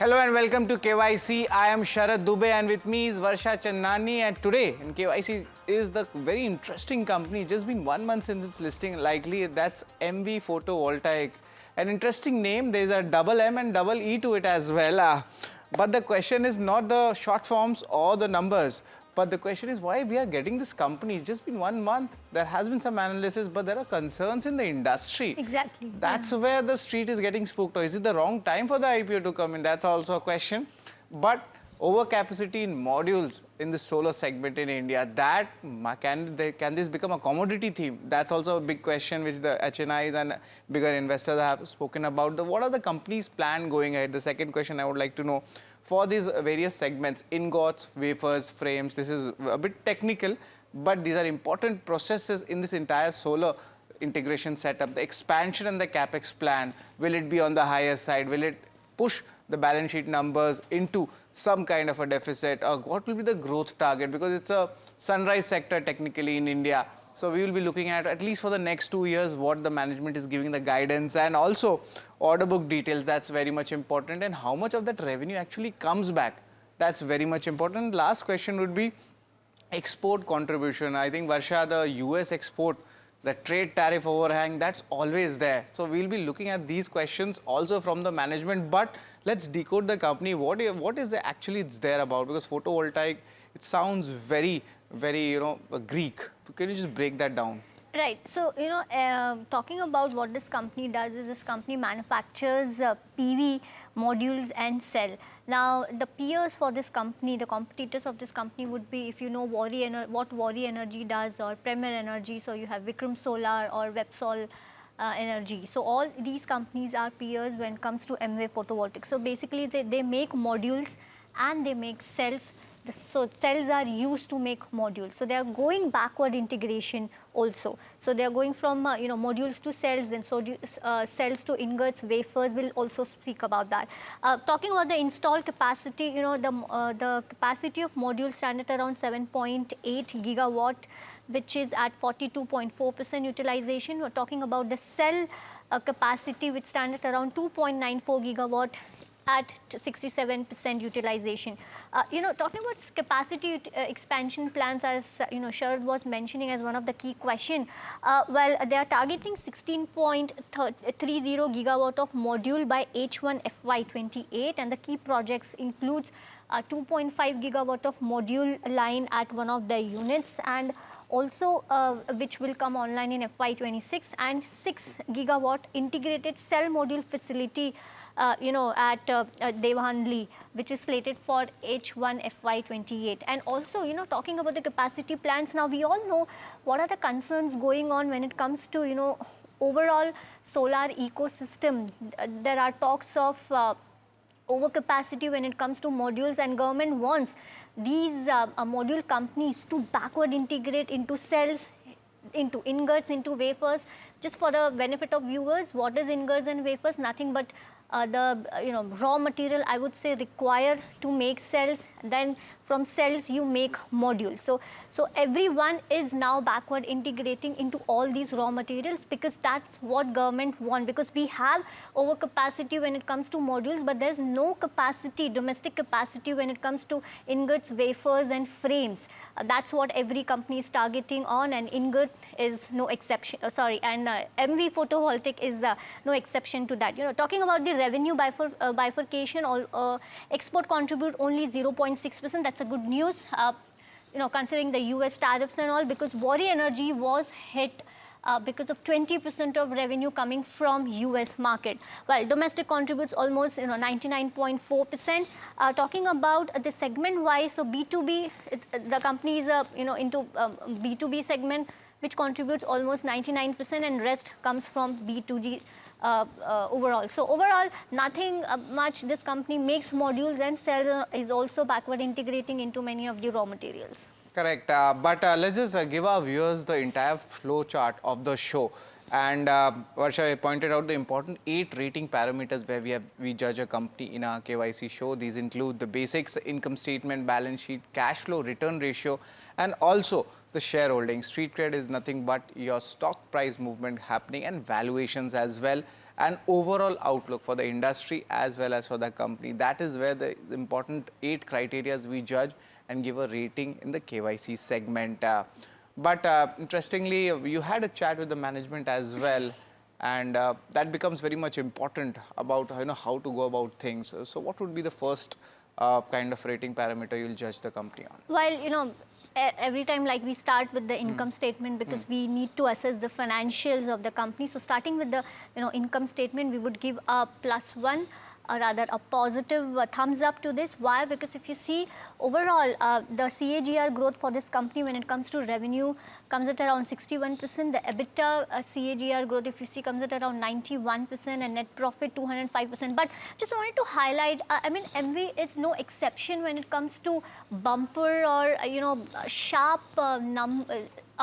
Hello and welcome to KYC. I am Sharad Dubey and with me is Varsha Chandani, and today in KYC is the very interesting company. Just been 1 month since its listing, likely that's Emmvee Photovoltaic. An interesting name, there's a double M and double E to it as well. But the question is not the short forms or the numbers. But the question is why we are getting this company. It's just been 1 month. There has been some analysis, but there are concerns in the industry. Exactly. That's where the street is getting spooked. Or is it the wrong time for the IPO to come in? That's also a question. But overcapacity in modules in the solar segment in India, that can this become a commodity theme? That's also a big question which the HNIs and bigger investors have spoken about. What are the company's plan going ahead? The second question I would like to know, for these various segments, ingots, wafers, frames, this is a bit technical, but these are important processes in this entire solar integration setup. The expansion and the capex plan, will it be on the higher side? Will it push the balance sheet numbers into some kind of a deficit? Or what will be the growth target? Because it's a sunrise sector technically in India. So we will be looking at least for the next 2 years, what the management is giving the guidance, and also order book details. That's very much important. And how much of that revenue actually comes back? That's very much important. Last question would be export contribution. I think, Varsha, the US export, the trade tariff overhang, that's always there. So we'll be looking at these questions also from the management. But let's decode the company. What is it actually it's there about? Because photovoltaic, it sounds very, Greek. Can you just break that down? Right. So, talking about what this company does is this company manufactures PV modules and cell. Now, the peers for this company, the competitors of this company would be, if you know what Worry Energy does, or Premier Energy, so you have Vikram Solar or Websol Energy. So all these companies are peers when it comes to Emmvee Photovoltaic. So basically they make modules and they make cells. So cells are used to make modules. So they are going backward integration also. So they are going from modules to cells, then cells to ingots, wafers. We'll also speak about that. Talking about the installed capacity, the capacity of modules stand at around 7.8 gigawatt, which is at 42.4% utilization. We're talking about the cell capacity, which stand at around 2.94 gigawatt at 67% utilization. Talking about capacity expansion plans, as Sharad was mentioning as one of the key question, well, they are targeting 16.30 gigawatt of module by H1 FY28, and the key projects includes 2.5 gigawatt of module line at one of the units, and also which will come online in FY26, and 6 gigawatt integrated cell module facility at Devhanli, which is slated for H1 FY28. And also, talking about the capacity plans, now we all know what are the concerns going on when it comes to, overall solar ecosystem. There are talks of overcapacity when it comes to modules, and government wants these module companies to backward integrate into cells, into ingots, into wafers. Just for the benefit of viewers, what is ingots and wafers? Nothing but the raw material, I would say, required to make cells. Then from cells you make modules. So everyone is now backward integrating into all these raw materials, because that's what government want. Because we have overcapacity when it comes to modules, but there's no capacity, domestic capacity, when it comes to ingots, wafers and frames. That's what every company is targeting on, and ingot is no exception. And Emmvee Photovoltaic is no exception to that. Talking about the revenue bifurcation, export contribute only 0.6%. That's a good news, considering the US tariffs and all, because Worry Energy was hit because of 20% of revenue coming from US market, while domestic contributes almost 99.4%. Talking about the segment wise, so B2B, the company is into B2B segment, which contributes almost 99%, and rest comes from B2G overall. So overall, nothing much. This company makes modules and cells, is also backward integrating into many of the raw materials. Correct. But let's just give our viewers the entire flow chart of the show. And Varsha pointed out the important 8 rating parameters where we judge a company in our KYC show. These include the basics, income statement, balance sheet, cash flow, return ratio, and also the shareholding. Street cred is nothing but your stock price movement happening and valuations as well. and overall outlook for the industry as well as for the company. That is where the important 8 criteria we judge and give a rating in the KYC segment. But interestingly, you had a chat with the management as well, and that becomes very much important about how to go about things. So what would be the first kind of rating parameter you'll judge the company on? Well, every time like we start with the income statement because we need to assess the financials of the company. So starting with the income statement, we would give a +1 or rather a positive thumbs up to this. Why? Because if you see overall the CAGR growth for this company when it comes to revenue comes at around 61%. The EBITDA CAGR growth, if you see, comes at around 91% and net profit 205%. But just wanted to highlight, I mean, Emmvee is no exception when it comes to bumper or sharp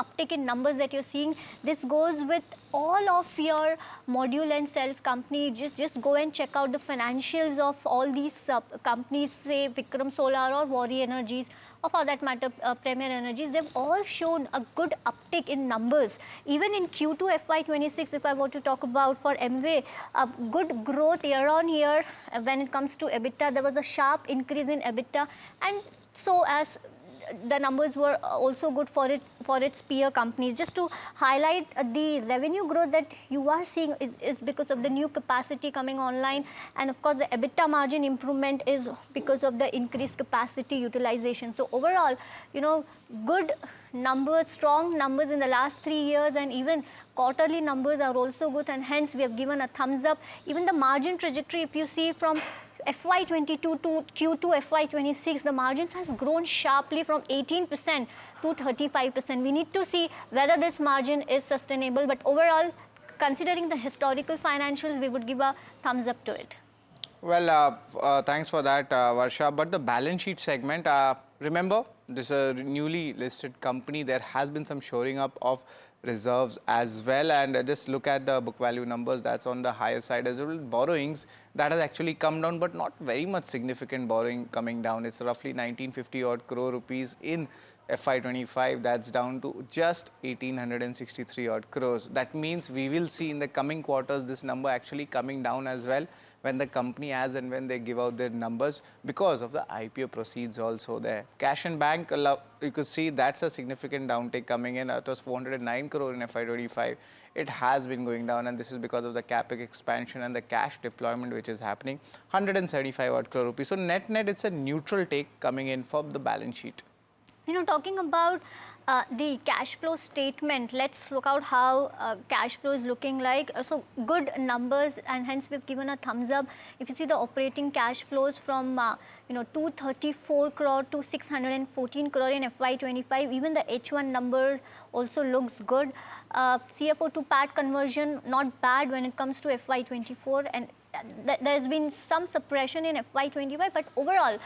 uptick in numbers that you're seeing. This goes with all of your module and cells company. Just go and check out the financials of all these companies, say Vikram Solar or Warri Energies, or for that matter Premier Energies. They've all shown a good uptick in numbers. Even in Q2 FY26, if I were to talk about for Emmvee, good growth year on year when it comes to EBITDA. There was a sharp increase in EBITDA, and so as the numbers were also good for its peer companies. Just to highlight the revenue growth that you are seeing is because of the new capacity coming online, and of course the EBITDA margin improvement is because of the increased capacity utilization. So overall, good numbers, strong numbers in the last 3 years, and even quarterly numbers are also good, and hence we have given a thumbs up. Even the margin trajectory, if you see from FY22 to Q2 FY26, the margins has grown sharply from 18% to 35%. We need to see whether this margin is sustainable, but overall, considering the historical financials, we would give a thumbs up to it. Well, thanks for that, Varsha. But the balance sheet segment, remember, this is a newly listed company. There has been some shoring up of reserves as well, and just look at the book value numbers, that's on the higher side as well. Borrowings, that has actually come down, but not very much significant borrowing coming down. It's roughly 1950 odd crore rupees in FY25. That's down to just 1863 odd crores. That means we will see in the coming quarters this number actually coming down as well, when the company as and when they give out their numbers, because of the IPO proceeds also there. Cash and bank, you could see that's a significant downtick coming in. It was 409 crore in FY25. It has been going down, and this is because of the capex expansion and the cash deployment which is happening. 175 odd crore rupees. So net, it's a neutral take coming in from the balance sheet. Talking about the cash flow statement, let's look out how cash flow is looking like. So good numbers, and hence we've given a thumbs up. If you see the operating cash flows from 234 crore to 614 crore in FY25, even the H1 number also looks good. CFO to PAT conversion not bad when it comes to FY24, and there's been some suppression in FY25, but overall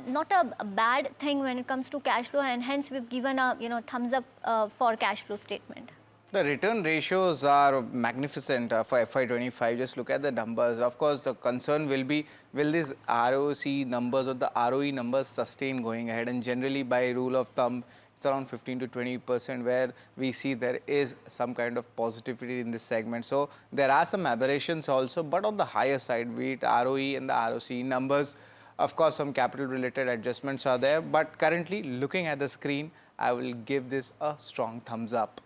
not a bad thing when it comes to cash flow, and hence we've given a thumbs up for cash flow statement. The return ratios are magnificent for FY25. Just look at the numbers. Of course, the concern will be, will these ROC numbers or the ROE numbers sustain going ahead? And generally, by rule of thumb, it's around 15 to 20%, where we see there is some kind of positivity in this segment. So there are some aberrations also, but on the higher side, be it ROE and the ROC numbers, of course, some capital related adjustments are there. But currently, looking at the screen, I will give this a strong thumbs up.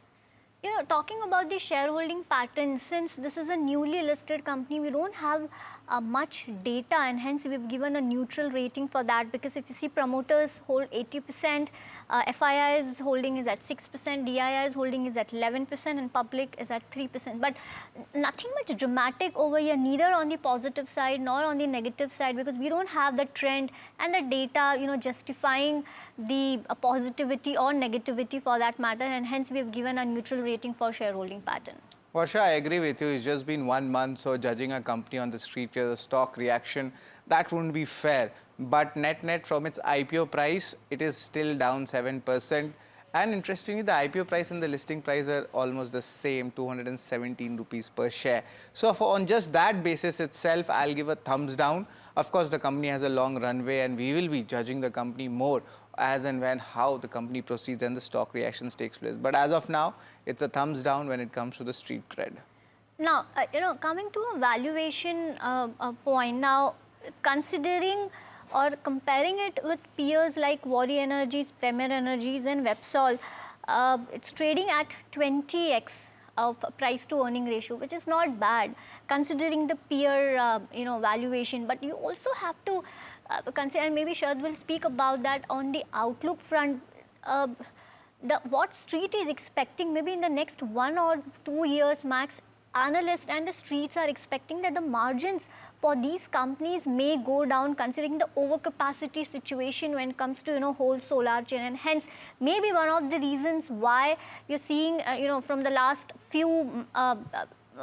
Talking about the shareholding pattern, since this is a newly listed company, we don't have much data, and hence we've given a neutral rating for that. Because if you see, promoters hold 80%, FII's holding is at 6%, DII's holding is at 11%, and public is at 3%. But nothing much dramatic over here, neither on the positive side nor on the negative side, because we don't have the trend and the data, justifying the positivity or negativity for that matter, and hence we've given a neutral rating for shareholding pattern. Varsha, I agree with you. It's just been 1 month, so judging a company on the street, the stock reaction, that wouldn't be fair. But net from its IPO price, it is still down 7%. And interestingly, the IPO price and the listing price are almost the same, 217 rupees per share. So on just that basis itself, I'll give a thumbs down. Of course, the company has a long runway, and we will be judging the company more as and when how the company proceeds and the stock reactions takes place. But as of now, it's a thumbs down when it comes to the street cred. Now, coming to a valuation point, now considering or comparing it with peers like Warrior Energies, Premier Energies and Websol, it's trading at 20x of price to earning ratio, which is not bad considering the peer, valuation. But you also have to consider, and maybe Shad will speak about that on the outlook front. What street is expecting maybe in the next 1 or 2 years max, analysts and the streets are expecting that the margins for these companies may go down considering the overcapacity situation when it comes to whole solar chain, and hence maybe one of the reasons why you're seeing from the last few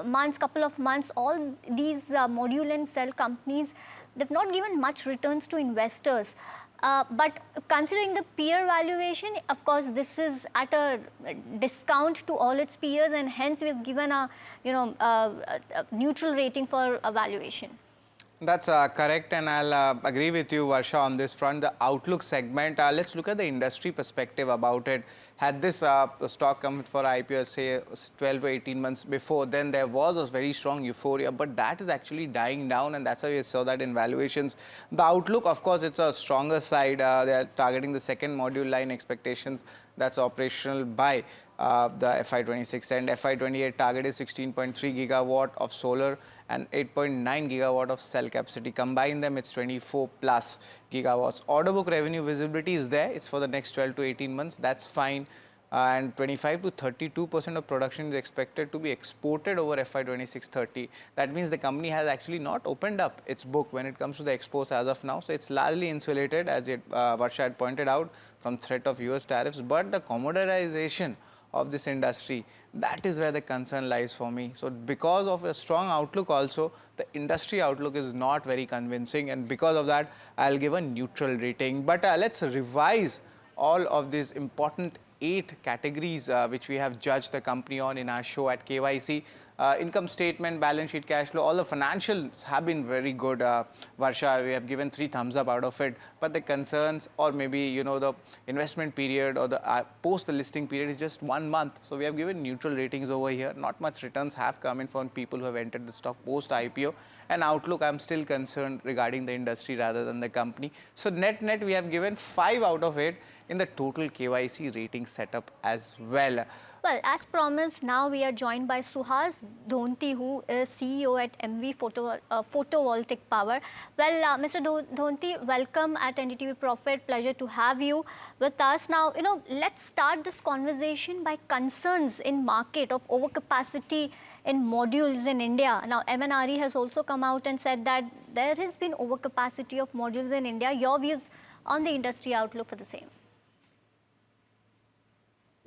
months, couple of months, all these module and cell companies, they've not given much returns to investors. But considering the peer valuation, of course, this is at a discount to all its peers, and hence we have given a a neutral rating for valuation. That's correct, and I'll agree with you, Varsha, on this front. The outlook segment, let's look at the industry perspective about it. Had this stock come for IPO, say 12 to 18 months before, then there was a very strong euphoria, but that is actually dying down, and that's why we saw that in valuations. The outlook, of course, it's a stronger side. They are targeting the second module line expectations that's operational by the FY26, and FY28 target is 16.3 gigawatt of solar and 8.9 gigawatt of cell capacity. Combine them, it's 24 plus gigawatts. Order book revenue visibility is there. It's for the next 12 to 18 months. That's fine. And 25 to 32% of production is expected to be exported over FY26-30. That means the company has actually not opened up its book when it comes to the exports as of now. So it's largely insulated, as Varsha had pointed out, from threat of US tariffs. But the commoditization of this industry, that is where the concern lies for me. So because of a strong outlook also, the industry outlook is not very convincing, and because of that, I'll give a neutral rating. But let's revise all of these important 8 categories which we have judged the company on in our show at KYC. Income statement, balance sheet, cash flow, all the financials have been very good. Varsha, we have given 3 thumbs up out of it. But the concerns, or maybe, the investment period or the post the listing period is just 1 month. So we have given neutral ratings over here. Not much returns have come in from people who have entered the stock post IPO. And outlook, I'm still concerned regarding the industry rather than the company. So net, we have given 5 out of 8 in the total KYC rating setup as well. Well, as promised, now we are joined by Suhas Donthi, who is CEO at Emmvee Photovoltaic Power. Well, Mr. Donthi, welcome at NDTV Profit. Pleasure to have you with us. Now, let's start this conversation by concerns in market of overcapacity in modules in India. Now, MNRE has also come out and said that there has been overcapacity of modules in India. Your views on the industry outlook for the same?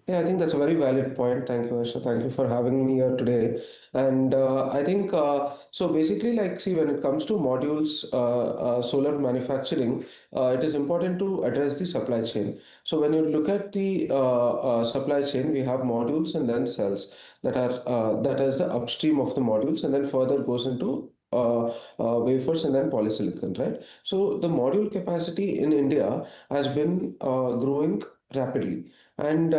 Yeah, I think that's a very valid point. Thank you, Asha. Thank you for having me here today. And I think so. Basically, see, when it comes to modules, solar manufacturing, it is important to address the supply chain. So when you look at the supply chain, we have modules and then cells that is the upstream of the modules, and then further goes into wafers and then polysilicon, right? So the module capacity in India has been growing rapidly. And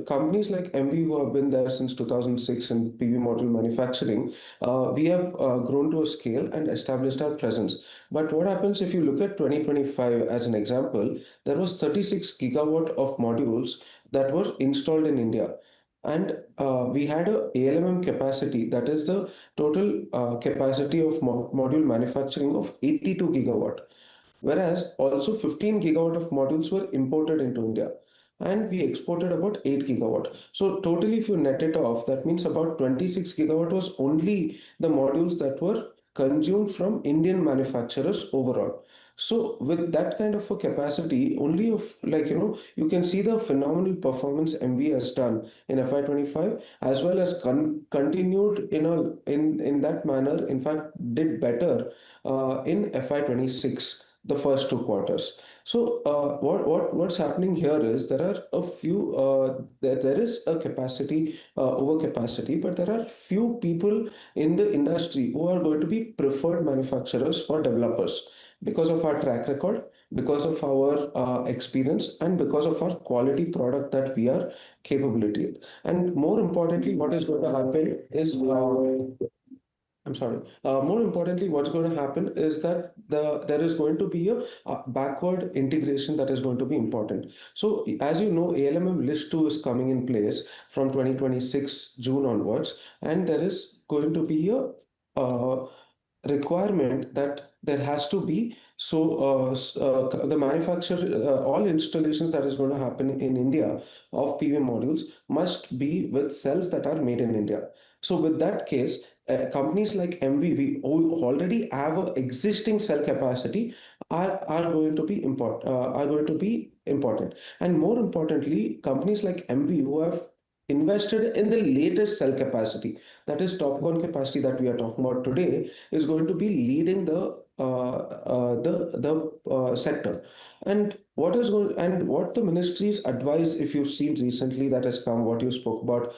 companies like Emmvee, who have been there since 2006 in PV module manufacturing, we have grown to a scale and established our presence. But what happens if you look at 2025 as an example, there was 36 gigawatt of modules that were installed in India. And we had a ALMM capacity, that is the total capacity of module manufacturing of 82 gigawatt. Whereas also 15 gigawatt of modules were imported into India, and we exported about 8 gigawatt. So totally, if you net it off, that means about 26 gigawatt was only the modules that were consumed from Indian manufacturers overall. So with that kind of a capacity, only of you can see the phenomenal performance Emmvee has done in FY25, as well as continued in that manner. In fact, did better in FY26, the first 2 quarters. So what's happening here is there are a few there is a capacity overcapacity, but there are few people in the industry who are going to be preferred manufacturers for developers because of our track record, because of our experience and because of our quality product that we are capability with. And more importantly, what is going to happen is I'm sorry. More importantly, what's going to happen is that there is going to be a backward integration that is going to be important. So, as you know, ALMM List 2 is coming in place from 2026 June onwards, and there is going to be a requirement that there has to be the manufacture all installations that is going to happen in India of PV modules must be with cells that are made in India. So with that case, companies like MVV who already have a existing cell capacity are going to be important. And more importantly, companies like MV who have invested in the latest cell capacity, that is TOPCon capacity that we are talking about today, is going to be leading the sector. And what the ministry's advice, if you've seen recently that has come, what you spoke about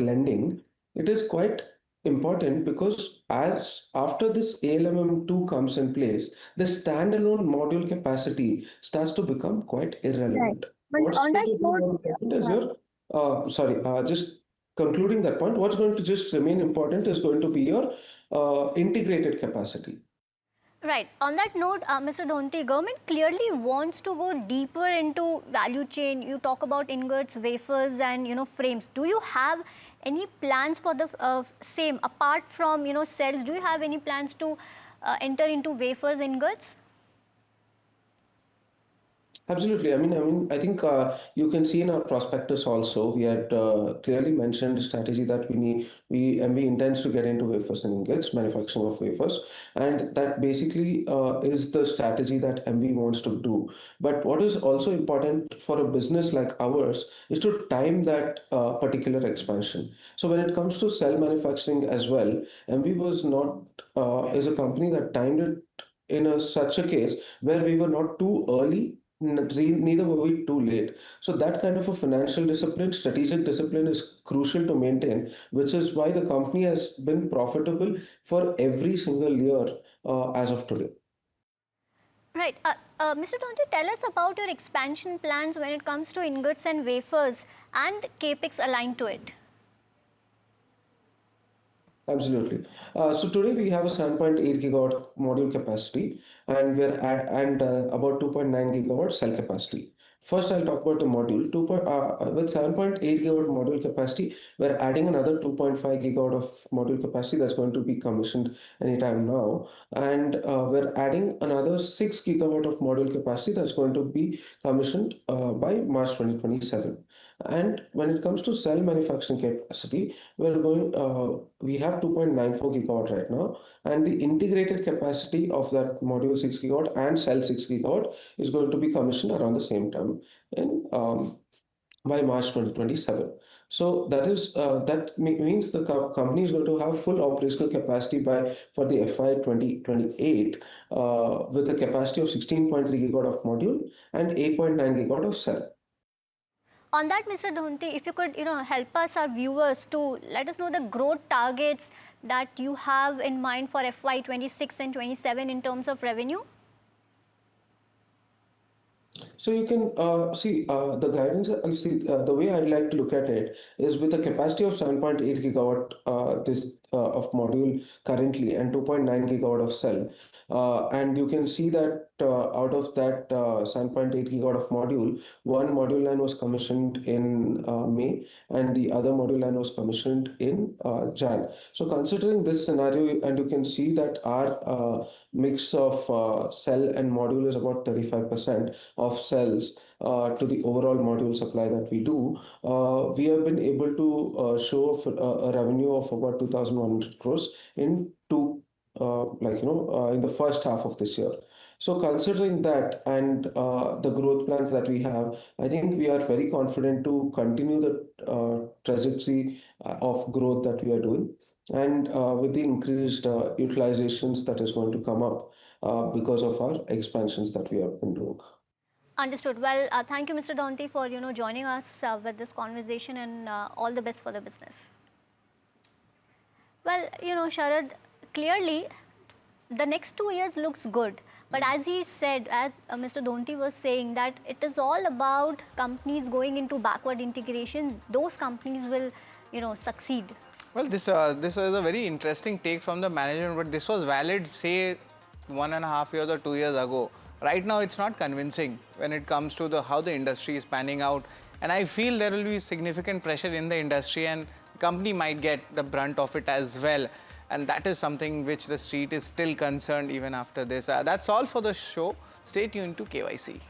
lending, it is quite important because as after this ALMM2 comes in place, the standalone module capacity starts to become quite Right. irrelevant. But What's on going that to be note, more important is yeah. just concluding that point, what's going to just remain important is going to be your integrated capacity. Right. On that note, Mr. Donthi, government clearly wants to go deeper into value chain. You talk about ingots, wafers, and frames. Do you have any plans for the same apart from cells? Do you have any plans to enter into wafers, ingots? Absolutely. I think you can see in our prospectus also, we had clearly mentioned a strategy that we intends to get into wafers and ingots, manufacturing of wafers, and that basically is the strategy that MV wants to do. But what is also important for a business like ours is to time that particular expansion. So when it comes to cell manufacturing as well, MV was not is a company that timed it in such a case where we were not too early, neither were we too late. So that kind of a financial discipline, strategic discipline is crucial to maintain, which is why the company has been profitable for every single year as of today. Right. Mr. Donthi, tell us about your expansion plans when it comes to ingots and wafers and capex aligned to it. Absolutely. So today we have a 7.8 gigawatt module capacity, and we're at and about 2.9 gigawatt cell capacity. First, I'll talk about the module. With 7.8 gigawatt module capacity, we're adding another 2.5 gigawatt of module capacity that's going to be commissioned anytime now, and we're adding another 6 gigawatt of module capacity that's going to be commissioned by March 2027. And when it comes to cell manufacturing capacity, we have 2.94 gigawatt right now, and the integrated capacity of that module 6 gigawatt and cell 6 gigawatt is going to be commissioned around the same time in by March 2027. So means the company is going to have full operational capacity by for the FY 2028 with a capacity of 16.3 gigawatt of module and 8.9 gigawatt of cell. On that, Mr. Donthi, if you could, help us, our viewers, to let us know the growth targets that you have in mind for FY26 and 27 in terms of revenue. So you can see the guidance. The way I'd like to look at it is with a capacity of 7.8 gigawatt this of module currently and 2.9 gigawatt of cell, and you can see that out of that 7.8 gigawatt of module, one module line was commissioned in May, and the other module line was commissioned in Jan. So considering this scenario, and you can see that our mix of cell and module is about 35% of cells to the overall module supply that we do. We have been able to show a revenue of about 2,100 crores in in the first half of this year. So considering that and the growth plans that we have, I think we are very confident to continue the trajectory of growth that we are doing. And with the increased utilizations that is going to come up because of our expansions that we have been doing. Understood. Well, thank you, Mr. Donthi, for joining us with this conversation, and all the best for the business. Well, Sharad, clearly the next 2 years looks good. But as he said, as Mr. Donthi was saying, that it is all about companies going into backward integration. Those companies will, succeed. Well, this was a very interesting take from the management, but this was valid, say, 1.5 years or 2 years ago. Right now, it's not convincing when it comes to how the industry is panning out. And I feel there will be significant pressure in the industry, and the company might get the brunt of it as well. And that is something which the street is still concerned even after this. That's all for the show. Stay tuned to KYC.